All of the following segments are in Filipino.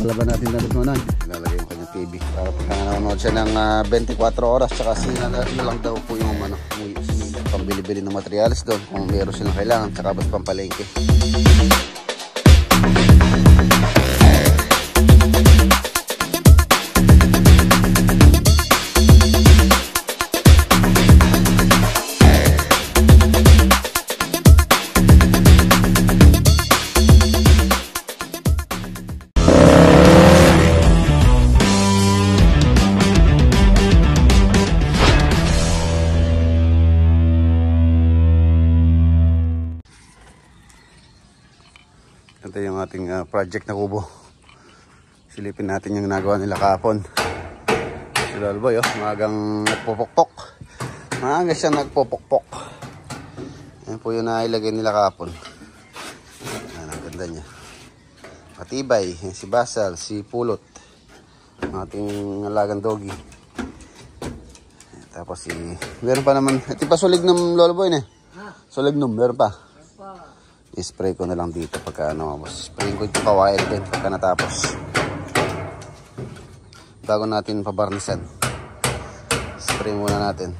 Lalaban natin na dito na. Lalagay yung kanyang TV para pagka nanonood siya ng 24 oras. Tsaka lang daw po yung pambili-bili ng materials doon kung meron silang kailangan. Tsaka basta pampalengke. Ito yung ating project na kubo. Silipin natin yung nagawa nila kahapon. Si Lolboy, maagang nagpopokpok. Maaga siya nagpopokpok. Yan po yung nailagay nila kahapon. Yan, ang ganda niya. Matibay, si Basal, si Pulot. Ating alagang doggy. Tapos meron pa naman. Ito pa sulig ng Lolboy na. Sulig nung, meron pa. I-spray ko na lang dito pagka spray ko ito kawain din pagka natapos. Bago natin pabarnisan. Spray muna natin.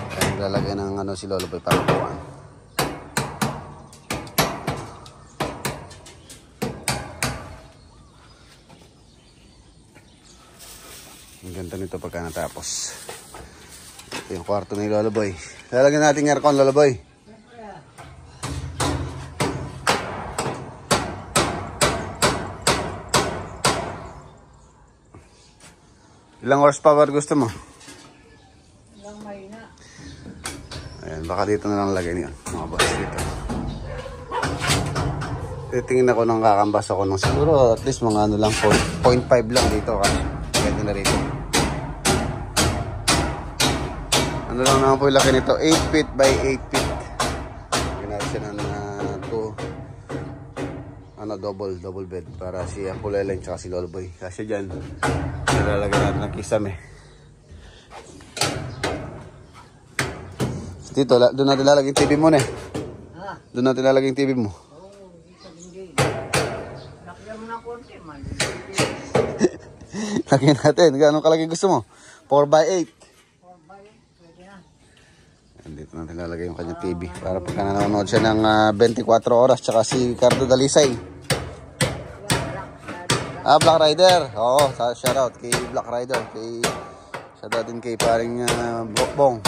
Kaya lalagay ng si Lolboy para kuhaan. Ang ganda nito pagka natapos. Ito yung kwarto ni Lolboy. Lalagyan natin ng aircon, Lolboy. Ilang horsepower gusto mo? Ilang mahina. Ayan, baka dito na lang lagay niyan. Mga boss dito. Titingin ako ng kakambas ako ng siguro at least mga lang 0.5 lang dito kasi pwede na rito. Ano lang naman po yung laki nito? 8 feet by 8 feet. Ginagawa siya ng double bed para si Ampuleleng tsaka si Lolboy. Kasi dyan nalalagay natin ng kisame. Dito, doon natin lalagay yung TV mo na. Doon natin lalagay yung TV mo. Lakyan mo na konti man. Lagyan natin. Gano'ng kalaki gusto mo? 4x8. 4x8, pwede na. Dito natin lalagay yung kanyang TV para pagka nanonood siya ng 24 oras. Tsaka si Cardo Dalisay. Black Rider. Oo, shoutout kay Black Rider. Shoutout din kay paring Bong.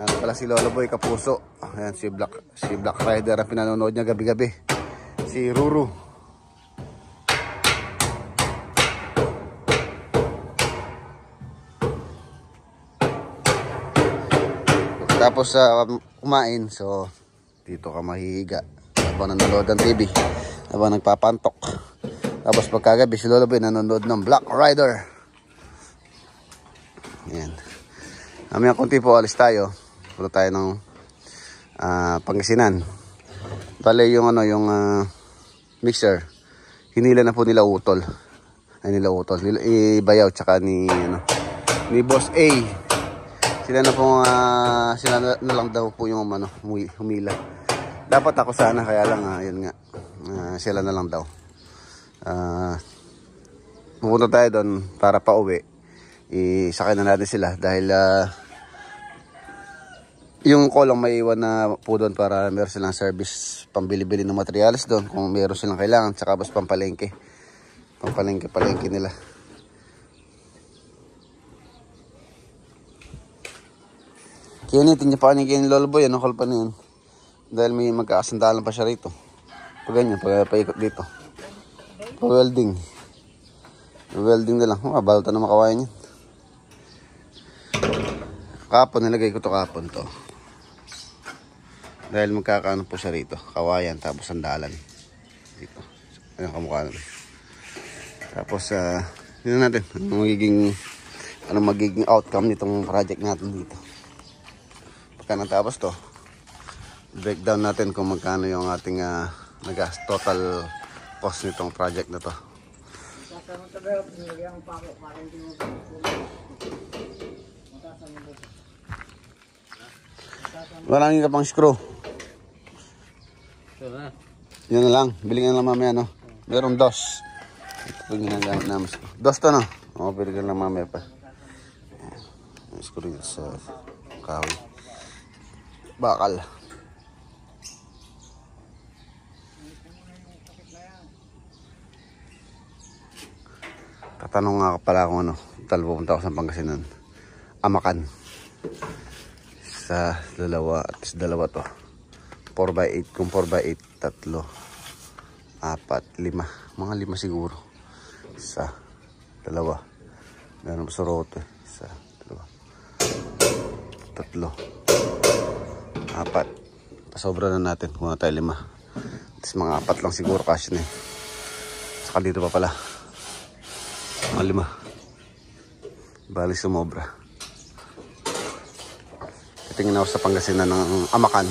Ano pala si Lolboy Kapuso. Ayan si Black Rider ang pinanonood niya gabi-gabi. Si Ruru. Tapos kumain, so dito ka mahihiga habang nanonood ng TV, habang nagpapantok. Tapos pagkagabi si Lolboy nanonood ng Black Rider. Ayan. Mamaya konti po alis tayo. Punta tayo ng Pangasinan. Bale yung mixer. Hinila na po nila utol. Ibayaw tsaka ni Boss A. Sila na lang daw po yung humila. Dapat ako sana kaya lang yun nga. Sila na lang daw. Pupunta tayo doon para pauwi. Isakay na natin sila dahil yung kolong may iwan na po doon para meron silang service pambili-bili ng materials doon kung meron silang kailangan, tsaka basta pampalengke nila. Kinitin niya pa kanina kay Lolboy, ano kalpa na yun dahil may magkakasandalan pa siya rito pag ganyan, paikot dito. Welding na lang. Balta na makawayan yan. Kapon, nilagay ko to kapon to. Dahil magkakaano po siya rito. Kawayan, tapos sandalan. Dito. Ayan kamukha natin. Tapos, yun natin. Ano magiging outcome nitong project natin dito. Pagka natapos to, breakdown natin kung magkano yung ating total cost nitong project na to. Walang ka pang screw. Yan na lang. Bilingan lang mamaya, no? Meron dos. Ito yung ginagamit namin. Dos to, no? O, pwede ka lang mamaya pa. Ayan. Screw dito sa kahoy. Bakal. Tatanong nga pala kung ano. Pupunta ako sa Pangasinan. Amakan. Sa dalawa. At sa dalawa to. 4x8. Kung 4x8, tatlo. 4, 5. Mga 5 siguro. Isa. Dalawa. Meron sa roto. Isa. Dalawa. Tatlo. 4. Pasobra na natin. Kung na tayo 5. Tapos mga 4 lang siguro kasi na eh. Saka dito pa pala. Mga 5. Bali sumobra. Tingin ako sa Pangasinan ng Amakan.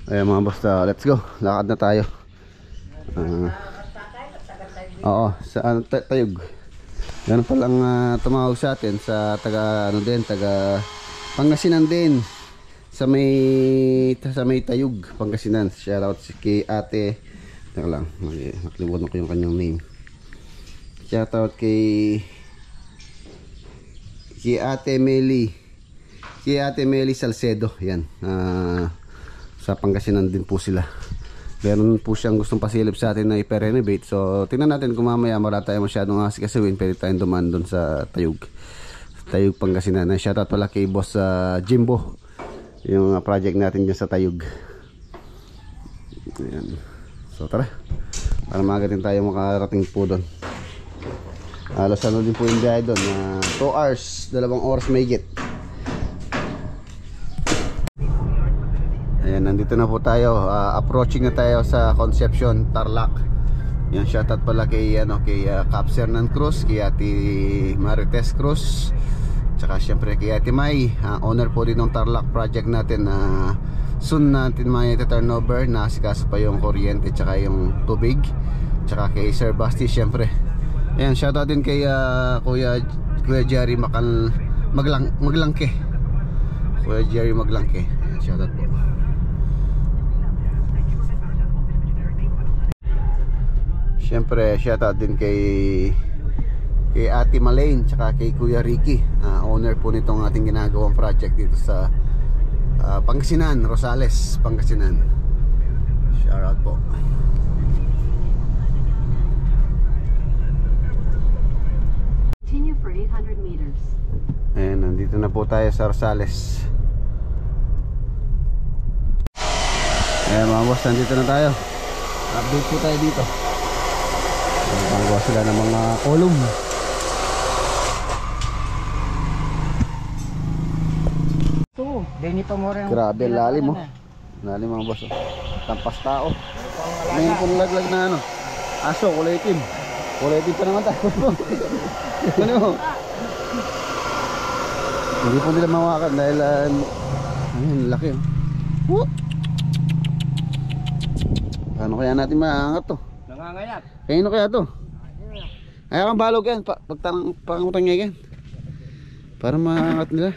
Ayan mga boss, let's go. Lakad na tayo. Oo, sa Tayug. Ganun palang tumawag sa atin sa taga ano din, taga Pangasinan din. Sa may Tayug, Pangasinan. Shoutout kay Ate. Teka lang, nakalimutan ko yung kanyang name. Shoutout kay Ate Meli. Kay Ate Meli Salcedo. Yan. Sa Pangasinan din po sila. Meron po siyang gustong pasilip sa atin na ipa-renovate. So, tingnan natin kung mamaya wala tayo masyadong asikasuin. Pwede tayong dumaan doon sa Tayug. Tayug, Pangasinan. Shoutout pala kay Boss Jimbo. Yung project natin dyan sa Tayug. Ayan. So tara, para magating tayo makarating po doon. Halos ano din po yung biyahe doon, 2 hours, 2 oras may higit. Ayan, nandito na po tayo, approaching na tayo sa Concepcion, Tarlac. Yan, shoutout pala kay Cap Sernan Cruz, kay Ate Marites Cruz, tsaka syempre kay Ate May, owner po din ng Tarlac project natin. Soon natin may turnover, nasikaso pa yung kuryente tsaka yung tubig, tsaka kay Sir Basti syempre. Ayan, shoutout din kay Kuya Jerry Maglangke. Kuya Jerry Maglangke. Ayan, shoutout po. Syempre shoutout din kay Ate Malaine tsaka kay Kuya Ricky, owner po nitong ating ginagawang project dito sa Pangasinan, Rosales, Pangasinan. Shoutout po. Continue for 800 meters. Ayan, nandito na po tayo sa Rosales. Ayan mga boss, nandito na tayo. Update po tayo dito. Nagpagawa sila ng mga column. Denito mo rin. Grabe, lalim mo. Lalim mga boss. Tampas tao. Ngayon pong laglag na ano. Aso, kulay itim. Kulay itim pa naman tayo. Ano mo? Hindi po nila mawakan dahil ayun, laki oh. Paano kaya natin maangat to? Nangangayat. Kayano kaya to? Ayaw kang balog yan. Pangutang niya yan. Para maangat nila.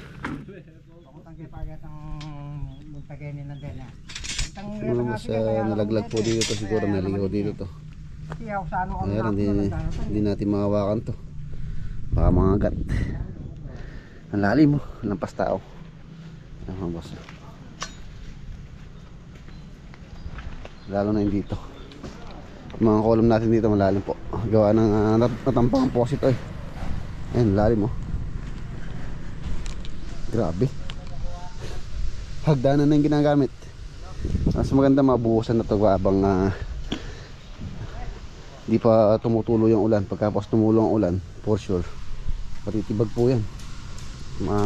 Mas nalaglag po dito to, siguro naligaw dito to. Ayan, hindi natin mahawakan to. Baka mga agat. Ang lalim mo, lampas tao. Ayan mga boss. Lalo na yung dito. Mga column natin dito malalim po. Gawa ng natampang po kasi ito eh. Ayan, lalim mo. Grabe. Hagdanan na yung ginagamit. Mas maganda mabuhusan na ito habang di pa tumutulo yung ulan. Pagkapos tumulo ang ulan, for sure patitibag po yan.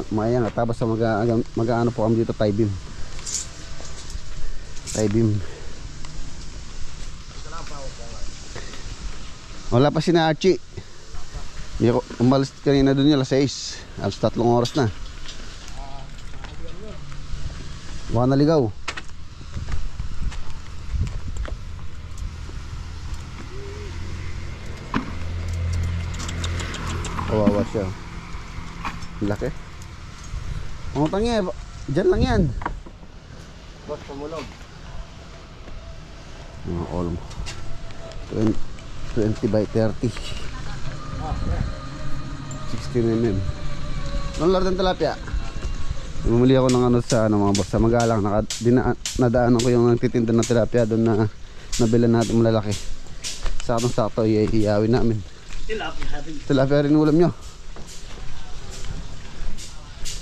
Mayang at tapos sa mag-ano po kami dito, tie beam. Wala pa si na Archie. Umalis kanina dun yung alas 6. Alas 3 oras na. Baka naligaw. Kawawa siya. Laki. Pangutang niya, dyan lang yan. Boss, pumulog. All 20 by 30. 16 mm. Anong laro ng tilapia? Bumili ako ng ano sa mga boss sa Magalang. Nadaanan ko yung nagtitinda ng tilapia doon na nabila natin malalaki. Sakto iiyawin namin. Tilapia rin ulam nyo.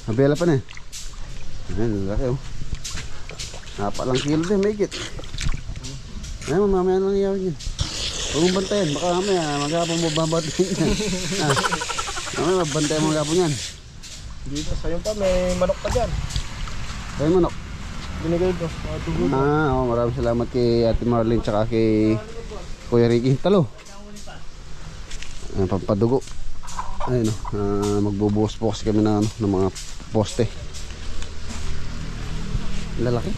Nabila pa na eh. Ayan, laki oh. Napalang kilo din, may higit. Ayan, mamaya nang iyawin yun. Huwag mong bantayan, baka mamaya maghapon mo babatiin yan. Mamaya mabantayan mo maghapon yan. Dito, sa'yo pa, may manok pa dyan. Kaya manok. Binigay ko, mga tubo. Maraming salamat kay Ate Marlene tsaka kay Kuya Ricky. Talo. Pampadugo. Ayun magbubuhos-buhos kami ng mga poste. Lalaki.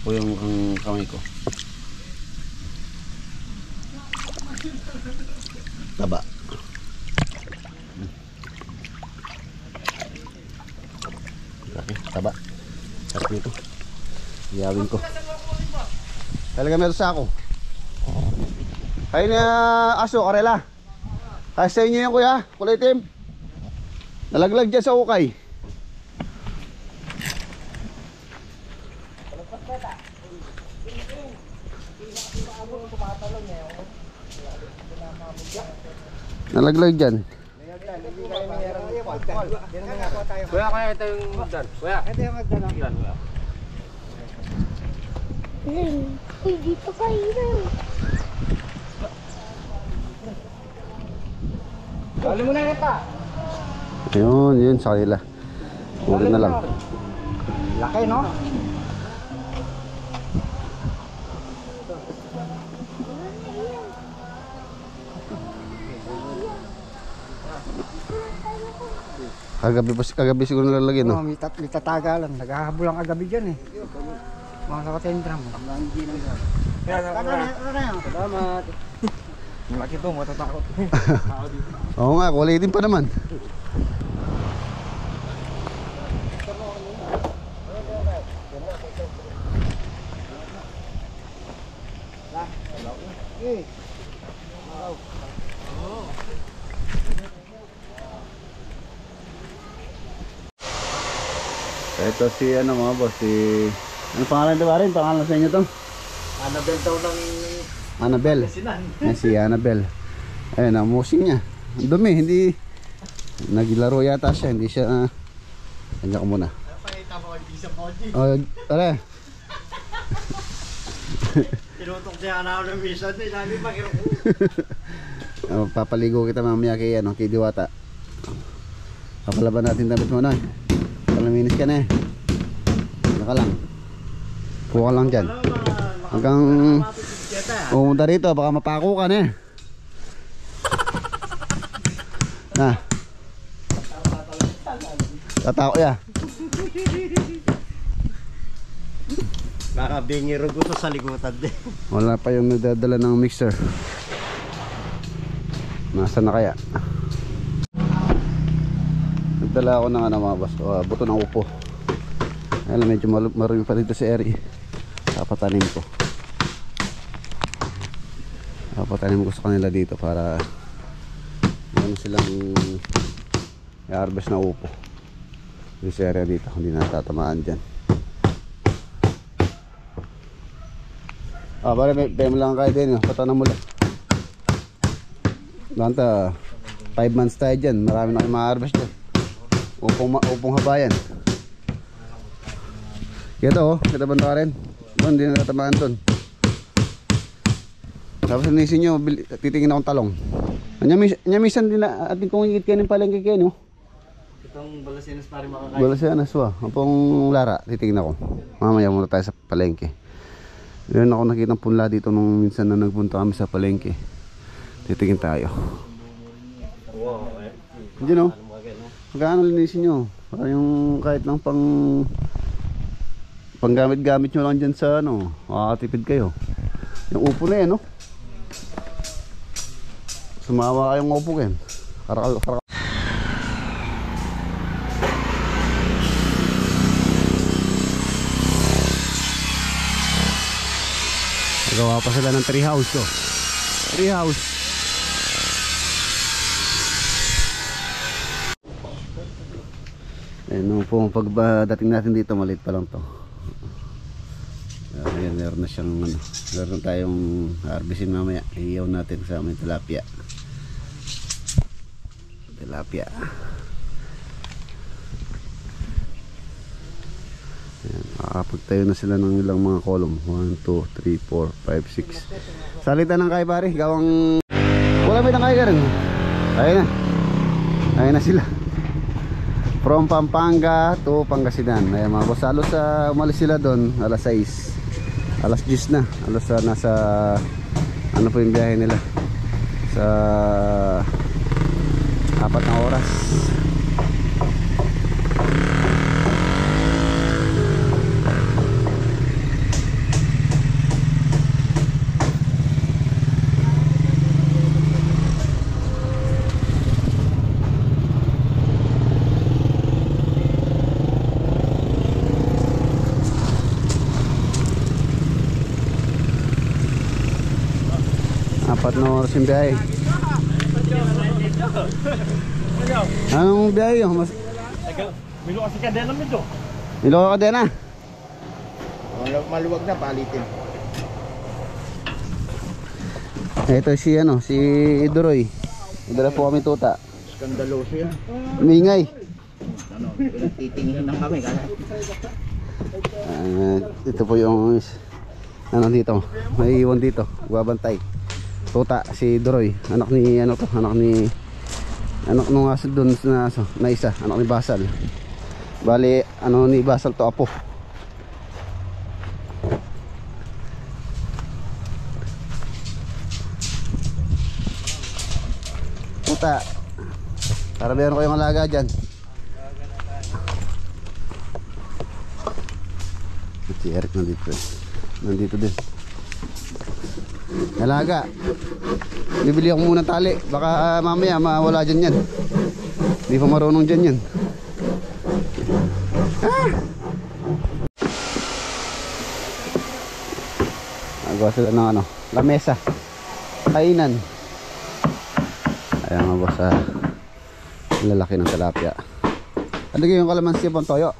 O yung kamay ko. Taba. Laki, taba. Sarap nito. Iyawin ko. Talaga meron sa ako. Kayo na aso, karela. Kaya sa inyo yan kuya, kulay itim. Nalaglag dyan sa ukay. Nalaglag dyan. Kuya, kaya ito yung magdan. Kuya, Ito yung magdala. Uy, dito kayo. Dali mo na yan pa. Yun sa kanila. Muli na lang. Laki no? Kagabi siguro nalalagyan no? May tataga lang. Naghahabol ang kagabi dyan eh. Mga nakatendra mo. Ano na yan? salamat. Malaki ito, matatakot. Oo nga, kulay din pa naman. Ito si mga boss, ano pangalan ito ba rin? Pangalan sa inyo to? Annabelle daw ng Annabelle. Yan si Annabelle. Ayun, amusing niya. Ang dumi, hindi naglaro yata siya, hindi siya kanya ko muna. Oh, tara. Tinutok siya na ako ng misa. Sabi pa kiro. Papaligo kita mamaya kay Diwata. Papalaban natin damit mo na. Palaminis ka na eh. Ano ka lang. Kuha ka lang dyan. Hanggang pumunta rito, baka mapako ka na eh. Na. Tatako ya. nakabingiro gusto sa ligutan din. Wala pa yung nadadala ng mixer. Nasaan na kaya? Nagdala ako ng mga boss, buto ng upo. Alam, medyo marumi pa dito si Eri. Papatanim ko. Papatanim ko sa kanila dito para ano silang i-harvest na upo. Yung area dito, hindi natatamaan dyan. Bale, may mo lang kayo din. Patanam mo lang. Banta, 5 months tayo dyan. Marami na kayo ma-harvest dyan. Upong habayan. Kito kita banda ka rin. Doon, hindi na natatamaan doon. Tapos inisin nyo, titingin akong talong. Nyamisan din na ating kung higit kayo ng palengke kayo, no? Itong balasinas pa rin makakain. Balasinas wa. Apong Lara, titingin ako. Mamaya muna tayo sa palengke. Meron ako nakitang punla dito nung minsan na nagpunta kami sa palengke. Titingin tayo. Wow, Hindi no? Magkano linisin nyo? Para yung kahit lang panggamit-gamit nyo lang dyan sa makakatipid kayo. Yung upo na yan, no? Sumawa kayong upo yan. Karakal. Gagawa pa sila ng tree house, oh. Tree house. Nung pagdating natin dito, maliit pa lang to. Ayan, meron na siyang ano, meron tayong harvestin mamaya. Iiyaw natin sa aming tilapia. Makakapagtayo na sila ng ilang mga kolong. 1, 2, 3, 4, 5, 6. Salita ng kay pare, gawang wala may tangkay ka rin. Ayun na sila. From Pampanga to Pangasinan. Ayan mga boss, halos umalis sila doon alas 6. Alas 10 na. Halos nasa ano po yung biyahe nila, sa 4 na oras. Apat na oras yung biyahe. Anong biyahe yun? Milo kasi kadena mo ito. Milo ka din na? Maluwag na, palitin. Ito si ano, si Idoroy. Idara po kami tuta. Skandaloso yan. Umingay. Ano, pinagtitingin lang kami. Ito po yung ano dito. May iwan dito. Babantay. Tuta, si Idoroy. Anak ni ano to, anak nung aso doon na isa, anak ni Basal. Bali, ano ni Basal to, apo. Tuta, para meron kayong alaga dyan. Si Eric nandito din. Alaga. Bibili ako muna tali. Baka mamaya mawala dyan yan. Hindi pa marunong dyan yan. Nagawa sila ng ano, lamesa, kainan. Ayan mga boss, lalaki ng tilapia. Alagay yung kalamansi pang toyo.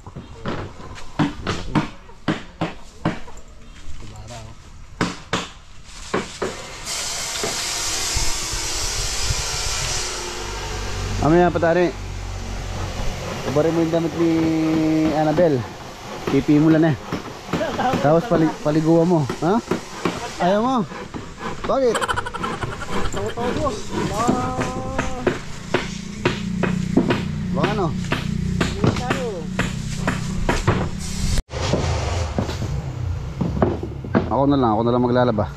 Mamaya patari, ubarin mo yung damit ni Annabelle. Pipi mo lang eh. Tapos paliguan mo. Ha? Ayaw mo? Bakit? Taw-taw boss. Baka ano? Ako na lang maglalaba.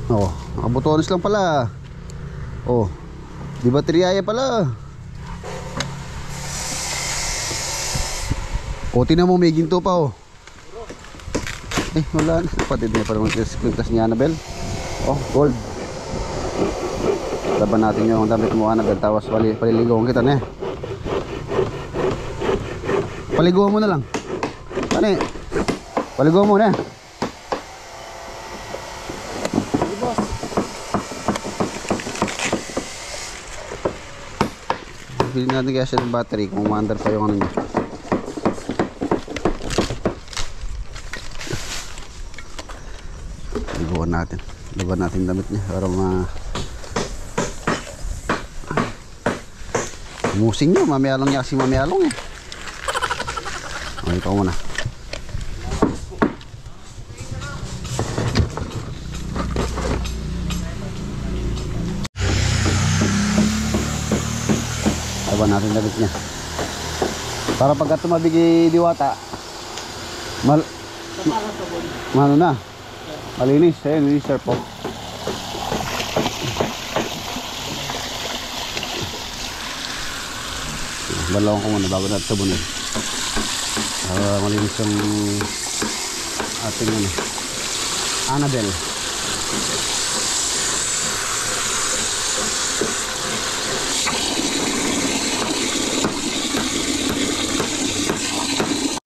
Oo, nakabutones lang pala. Oh, di ba triyaya pala? O, tinan mo, may ginto pa, oh. Wala na. Kapatid niya pa naman kwintas ni Annabelle. Oh, gold. Laban natin yung damit mo, Annabelle. Tawas paliligawan kita na. Paliguan mo na lang. Ano eh? Paliguan mo na. Bili natin kaya siya ng battery kung umaandar pa yung ano niya. Laban natin damit niya para musing niya, mamiyalong niya kasi mamiyalong eh. O, ikaw muna. Laban natin damit niya para pagka tumabig diwata ano na, malinis. Ayun, linis sir po. Balawang ko muna bago natin sabunin para malinis yung ating ano, Annabelle.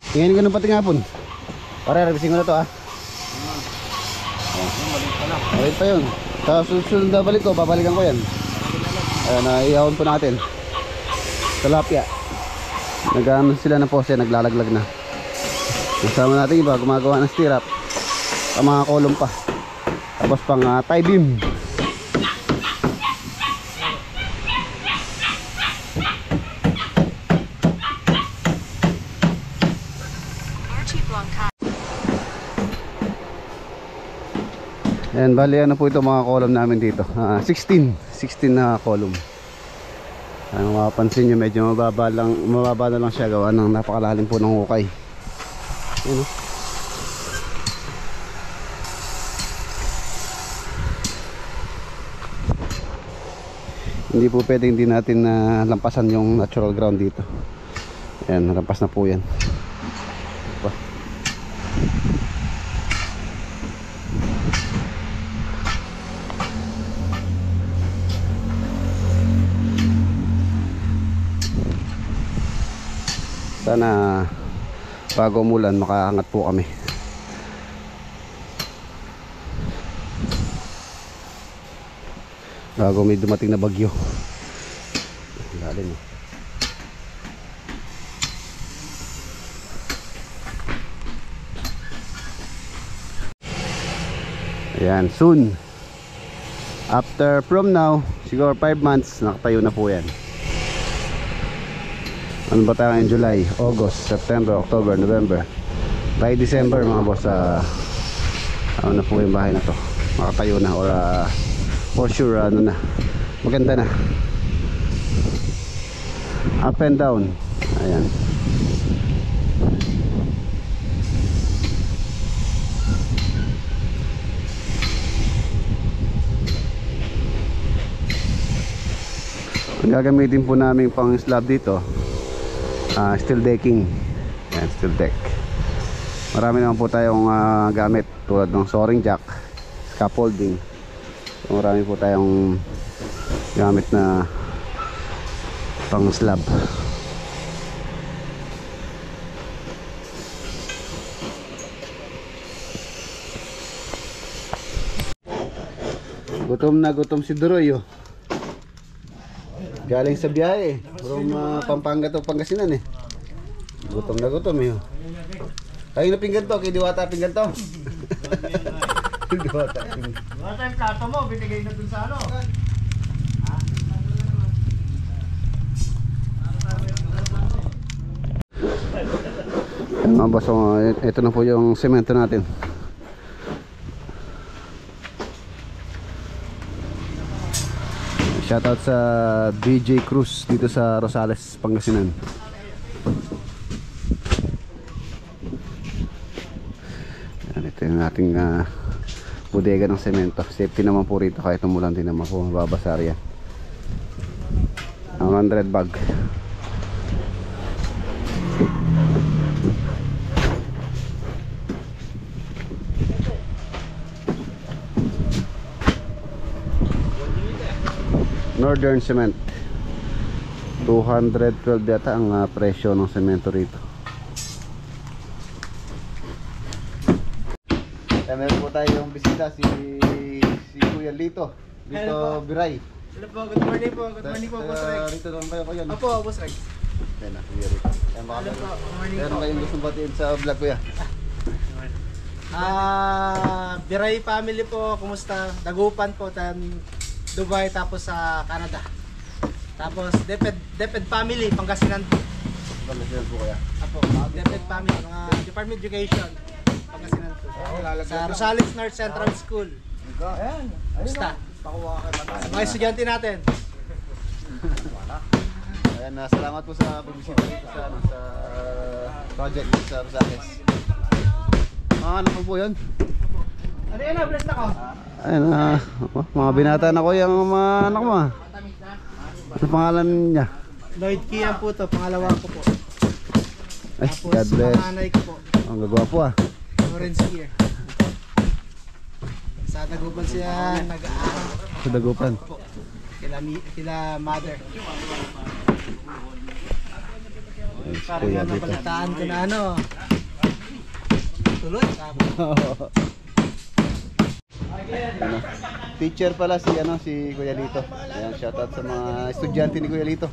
Tingnan ko ng pating hapon. Pare, revising ko na to ah. Okay pa yun. Sa susunod na balik ko, babalikan ko yan. Ayan, iahon po natin. Tilapia. Nag-ano sila ng pose, naglalaglag na. Kasama natin iba, gumagawa ng stirrup. Ang mga kolong pa. Tapos pang tie beam. Ayan, bali ano po ito mga column namin dito. 16 na column. Ano mapapansin nyo, medyo mababa na lang siya, gawa ng napakalalim po ng hukay. Ayan, hindi po pwedeng hindi natin lampasan yung natural ground dito. Ayan, nalampas na po yan. Sana bago umulan makaangat po kami. Bago may dumating na bagyo. Lalim. Ayan, soon. After from now, siguro 5 months nakatayo na po yan. Ano ba tayo in July, August, September, October, November. By December mga boss, ano na po yung bahay na to, makatayo na or for sure ano na, maganda na. Up and down. Ayan. Ang gagamitin po namin pang slab dito, steel decking. Ayan, steel deck. Marami naman po tayong gamit tulad ng soaring jack, scaffolding. So, marami po tayong gamit na pang slab. Gutom na gutom si Duroy, oh. Galing sa biyahe from Pampanga to Pangasinan eh. Gutom na gutom eh. Kayo na pinggan to, kay Diwata pinggan to. Diwata pinggan. Diwata yung plato mo, binigay na dun sa ano. Mga boss, ito na po yung semento natin. Shoutout sa DJ Cruz dito sa Rosales, Pangasinan. Yan, ito yung ating bodega ng semento. Safety naman po rito kahit umulan din naman po, mababasa yan. Ang 100 bag. Northern Cement, 212 yata ang presyo ng semento rito. Meron po tayong bisita, si Kuya Lito Biray. Hello po, good morning po, Boss Rex. Rito naman kayo, Kuya. Opo, Boss Rex. Yan na, Kuya Rito. Hello po, good morning po. Meron kayong gustong batiin sa vlog, Kuya? Biray family po, kumusta? Dagupan po, Dubai, tapos sa Canada. Tapos DepEd family, Pangasinan po. Pangasinan po, Kuya. Apo, DepEd family, mga Department of Education, Pangasinan po. Sa Rosales North Central School. Kumusta? Mga estudyante natin. Ayan, salamat po sa pagbisita dito sa project dito sa Rosales. Ano po yun? Ano yan, bless na ko? Ayun, mga binata na ko yung mga anak mo. Ano pangalan niya? Lloyd Kian po to, pangalawa ko po. Ay, Tapos God bless. panganay ko po, Ang gagwapo ah. Lawrence Kier. Sa Dagupan siya nag-aaral Sa Dagupan. po. Kila mother. Parang Kuya nga dito. nabalitaan ko na ano. Tuloy, sabi. Ano, teacher pala si Kuya Lito. Ayan, shoutout sa mga estudyante ni Kuya Lito.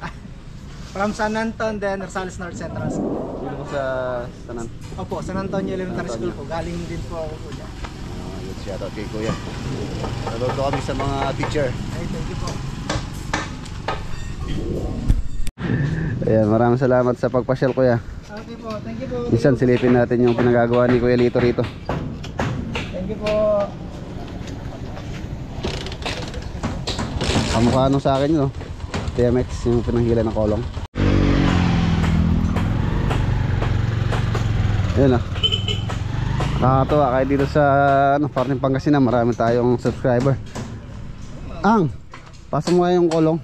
From San Anton, then Rosales North Central School. Dito ko sa Tanan. Opo, San Antonio Elementary San School Antonio. po. Galing din po ako po dyan. Yun, shoutout kay Kuya. Saludo kami sa mga teacher. Ay, thank you po. Ayan, maraming salamat sa pagpasyal, Kuya. Okay po, thank you po. Minsan silipin natin yung pinagagawa ni Kuya Lito rito. Thank you po. Kamukha nung sa akin yun, no? TMX, yung pinanghila ng kolong. Ayun, nakakatuwa kahit dito sa Parting Pangasinan, marami tayong subscriber. Ang, pasok mo nga yung kolong.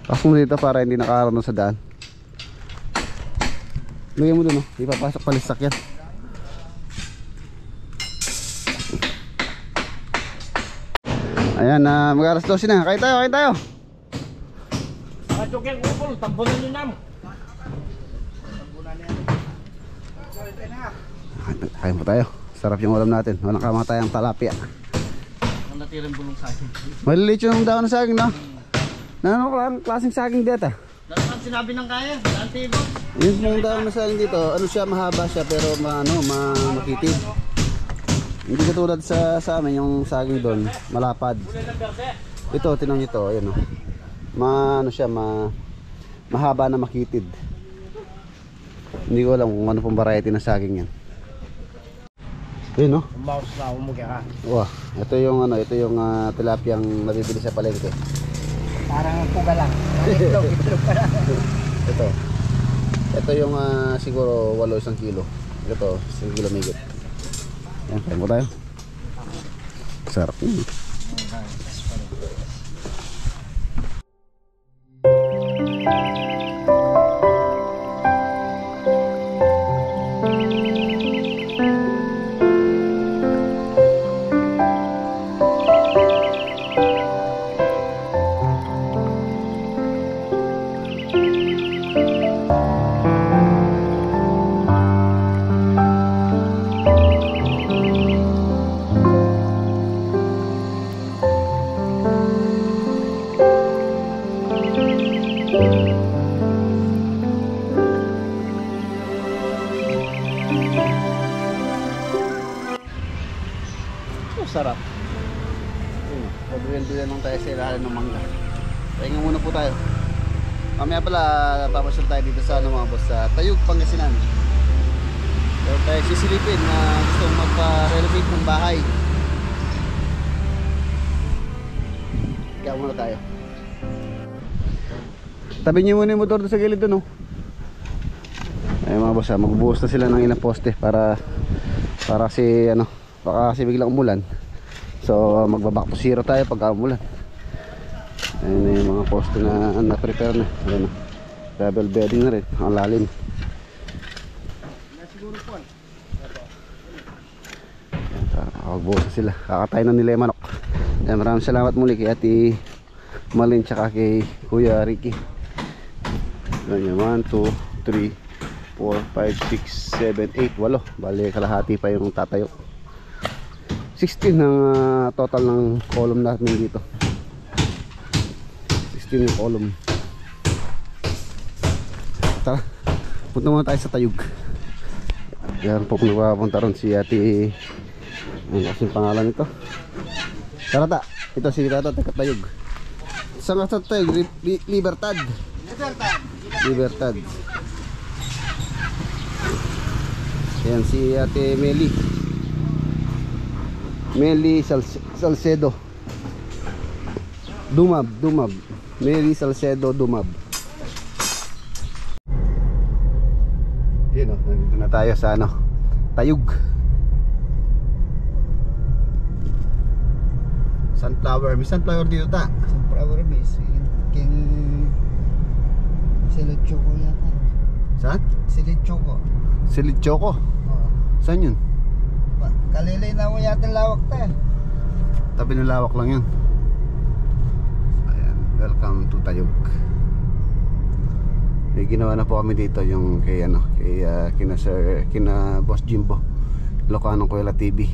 Pasok mo dito para hindi nakaroon sa daan. Lagyan mo dun, ipapasok palistak yan. Ayan, mag-alas 12 na. Kain tayo, kain tayo. Chukeng kupol, tampunan nyo nam. Kain po tayo. Sarap yung ulam natin. Walang kamatayang talapia. Ang natirang bulong sa akin. Maliliit yung daon na saging, no? Ano klaseng saging dito? Dapat sinabi ng kaya, daan tibo. Yung daon na saging dito, ano siya, mahaba siya pero makitid. Hindi katulad sa amin, yung saging doon, malapad. Ito, tinong ito, ayan, mahaba na makitid. Hindi ko alam kung ano pong variety ng saging yan. Ayun, no? Mouse na umugya ka. Wah, ito yung tilapiyang nabibili sa palengke. Parang puga lang. Itlog pa lang. Ito yung siguro 8 kilo. Ito, 1 kilo migit. Ayan, kain mo tayo. Sarap yun. Sarap. Pagduyan-duyan lang tayo sa ilalim ng mangga. Pahinga muna po tayo. Mamaya pala papasyal tayo dito sa mga boss sa Tayug, Pangasinan. Pero tayo sisilipin na gustong magpa-renovate ng bahay. Kaya muna tayo. Tabi niyo muna yung motor doon sa gilid doon, no? Ayun mga boss, magbubuhos na sila ng ilang poste para kasi baka kasi biglang umulan. So magbaback to zero tayo pagka umulan. Ayun na yung mga poste na na-prepare na. Ayun, double bedding na rin, ang lalim. Magbuhos na sila, kakatay na nila yung manok. Ayun, maraming salamat muli kay Ate Malin tsaka kay Kuya Ricky. Ayun, 1, 2, 3, 4, 5, 6, 7, 8, 8. Bali kalahati pa yung tatayo. 16 ang total ng column natin dito. 16 yung column. Tara, punta muna tayo sa Tayug. Yan po kung nagpapunta ron si Ate, ano kasing pangalan nito? Tarata. Ito si Tarata, taga Tayug. Saan ka sa Tayug? Libertad. Libertad. Yan si Ate Meli Salcedo Dumab. Meli Salcedo Dumab. Yun, nandito na tayo sa Tayug. Sunflower. May sunflower dito ta. Sunflower base. King Silid Choco yata. Saan? Silid Choco. Silid Choco. Oo. Saan yun? Kalilay na mo yata lawak ta. Tabi ng lawak lang yun. Ayan, welcome to Tayug. May ginawa na po kami dito yung kay kina Boss Jimbo Locanong Kuwela TV.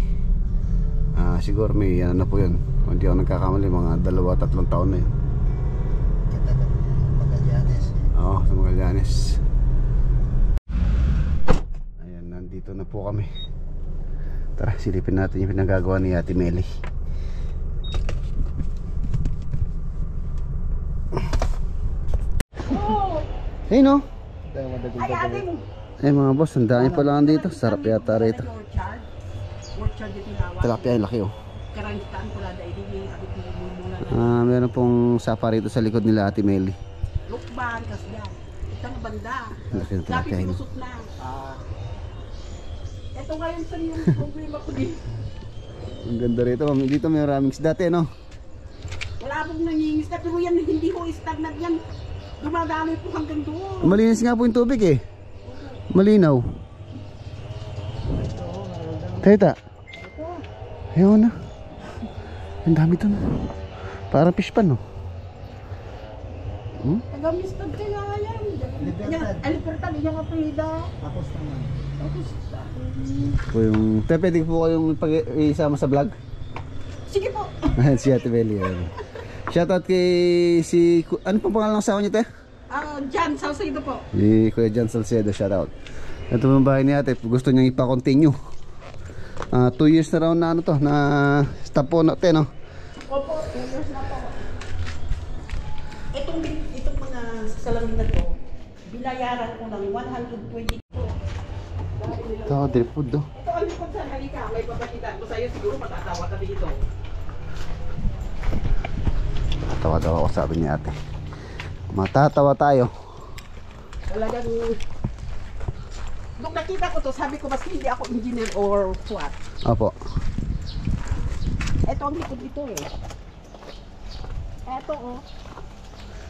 siguro may ano na po yun, kung hindi ako nagkakamali, mga 2-3 taon na yun. Magallanes. Oo, sa Magallanes. Ayan, nandito na po kami. Tara, silipin natin yung pinagagawa ni Ate Meli. Hey no? Eh mga boss, ang dami pala dito. Sarap yata rito. Tilapia yung laki oh. Meron pong sapa rito sa likod nila Ate Meli. Lukban, kasyan. Itang banda. Laki ng tilapia yun. Pinusok na. Ito ngayon sa yung problema ko din. Ang ganda rito. Dito may maraming isda no? Wala pong nangingisda, pero yan hindi ko stagnant yan. Dumadaloy po hanggang doon. Malinis nga po yung tubig eh. Malinaw. Teta. Ayun na. Ang dami to. Parang fish pan no? Taga-mistad kaya yan. Alipertan, iyang aprida. Tapos naman. Po yung... Pwede po kayong isama sa vlog? Sige po. Ayan si Ate Meli. Shoutout kay si... Ano pong pangalan ng asawa niyo te? Jan, Salcedo po. Si Kuya Jan Salcedo, shoutout. Ito yung bahay ni ate. Gusto niyang ipa-continue. 2 years na raw na ano to. Na stop po na te no? Opo, 2 years na po. Itong mga salamin na to, binayaran ko ng 120 po. Ito, drip food do. Ito ang likod sa halika. May papakitan ko sa'yo. Siguro matatawa ka dito. Tawa-tawa ako sabi ni ate. Matatawa tayo. Talagang nung nakita ko to, sabi ko mas hindi ako engineer or what. Opo. Ito ang likod dito eh. Ito oh.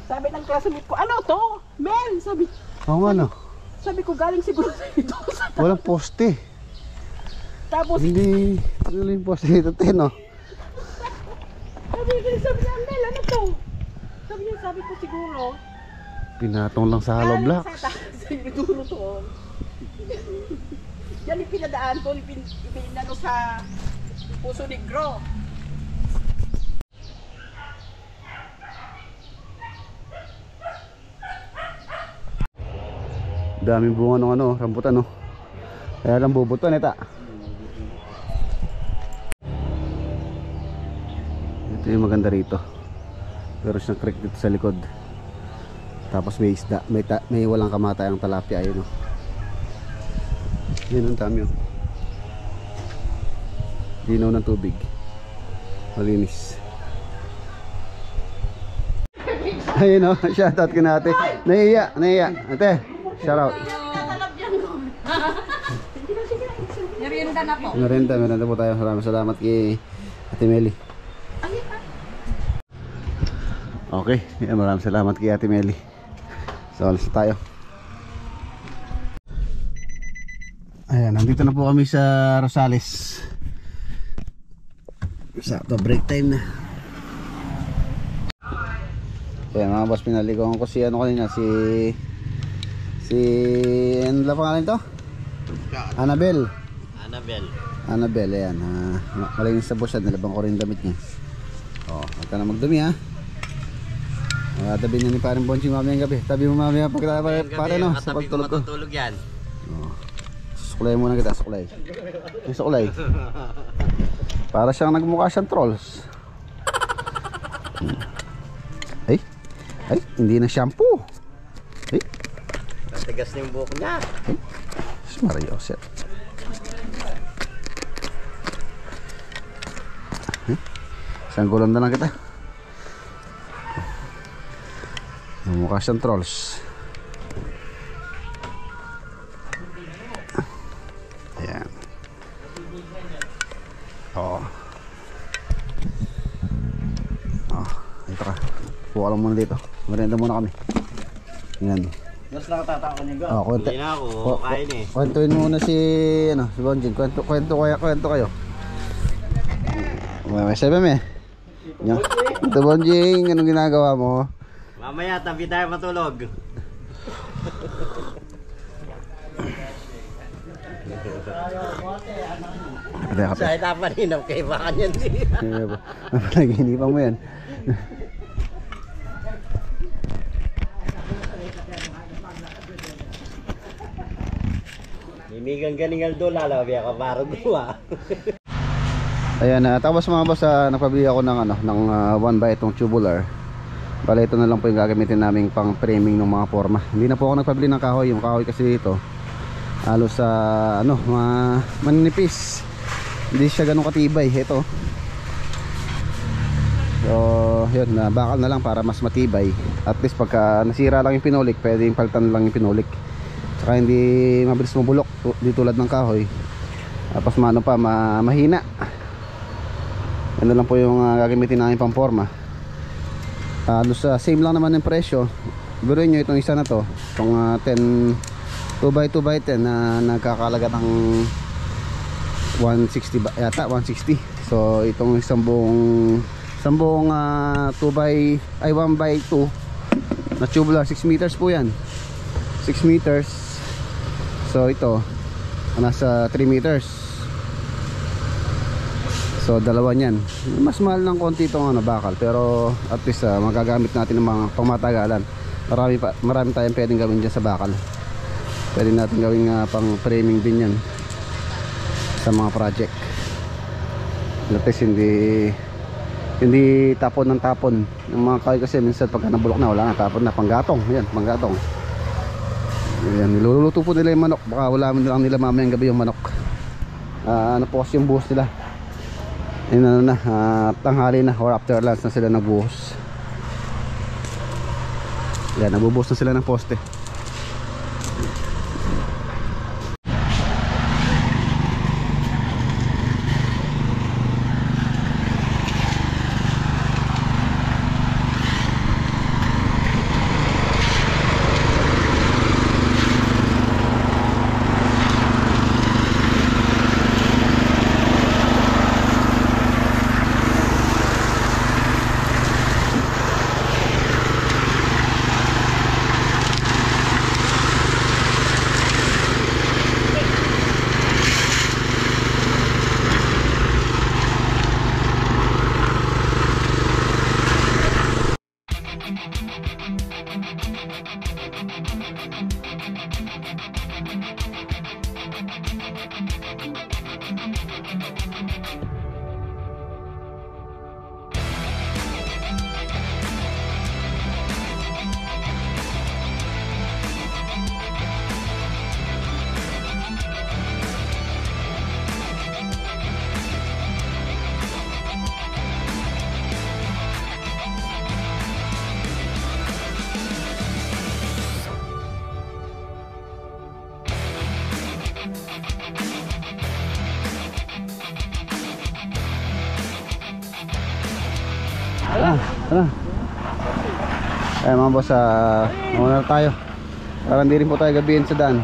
Sabi ng classmate ko, ano to? Mel, sabi. Oo nga no. Sabi ko galing siguro dito sa Walang poste. tapos Hindi. Ano yung poste dito te no? sabi niya, Mel, ano to? Sabi ko siguro. Pinatong lang sa hollow blocks. Sa dulo to oh. Yan yung pinadaan ko, ipinano sa Puso Negro. Daming bunga ng ano, rambutan no. Kaya lang bubuto neta. Ito yung maganda rito. Pero siyang creek dito sa likod. Tapos may isda, may walang kamatayang tilapia ayun no. Yun ang dami oh. Linaw ng tubig. Malinis. Ayun oh, shoutout ka na ate. Nahiya. Ate, shoutout. Merienda po tayo. Salamat kay Ate Meli. Okay, maraming salamat kay Ate Meli. So, alas na tayo. Ayan, nandito na po kami sa Rosales. Sakto, break time na. Ayan mga boss, pinaligawan ko si ano kanina, si ano lang pangalan ito? Annabel, ayan. Malinis sa boss yan, nalabang ko rin damit niya. Huwag ka na magdumi ha. Tabi na ni paring Bonching mamayang gabi. Tabi mo mamaya pare no, sa pagtulog ko. Matutulog yan. Suklay muna kita, suklay. May suklay. Para siyang nagmukha siyang trolls. Ay, hindi na shampoo. Ay, Natigas na yung buhok niya. ay, Mario, shit. Isang gulong na lang kita. Mukha siyang trolls. Ayan. Dito ka. Puka lang muna dito. Merienda muna kami. Ayan. Mas nakatatao niya go. Kwento. Hindi na ako, kain eh. Kwentuin muna si Bonjing. Kwento kayo. May sabi mo eh. Ito Bonjing, anong ginagawa mo? Mamaya, tabi tayo matulog. Kape, kape. Sa itapaninam kay baka niyan din. Naginipan mo yan. Nimigang ganingal do lalaw biya ka barog duwa. Ayan, tapos mga boss, nagpabili ako ng ano, ng 1x itong tubular. Bale, ito na lang po yung gagamitin naming pang framing ng mga forma. Hindi na po ako nagpabili ng kahoy. Yung kahoy kasi dito halos sa ano, manipis. Hindi siya ganun katibay. Ito. So, yun, bakal na lang para mas matibay. At least pagka nasira lang yung pinulik, pwede yung palitan lang yung pinulik. Saka hindi mabilis mabulok di tulad ng kahoy. Tapos maano pa, mahina. Ano lang po yung gagamitin namin pang forma. Halos same lang naman yung presyo. Biruin nyo itong isa na to, itong 2x10 na nagkakalaga ng 160 yata, 160. So itong isang buong 1x2 na tubular, 6 meters po yan, 6 meters. So ito nasa 3 meters. So dalawa niyan. Mas mahal ng konti itong bakal, pero at least magagamit natin ng mga pangmatagalan. Marami tayong pwedeng gawin dyan sa bakal. Pwede natin gawing pang framing din yan sa mga project. At least hindi tapon ng tapon. Yung mga kahoy kasi minsan pagka nabulok na, wala na, tapon na, panggatong. Yan, panggatong. Yan, niluluto po nila yung manok. Baka wala lang nila mamayang gabi yung manok. Ano po kasi yung buhos nila. Yun na, tanghali na or after lunch na sila nagbuhos. Yan, nagbubuhos na sila ng poste. Tara. Eh mga boss, muna na tayo. Para hindi rin po tayo gabihin sa daan.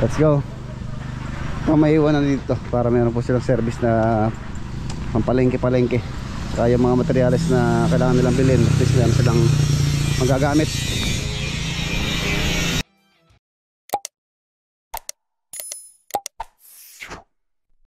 Let's go. May iwan na dito para meron po silang service na pampalengke-palengke. Kaya yung mga materyales na kailangan nilang bilhin, at least meron silang magagamit.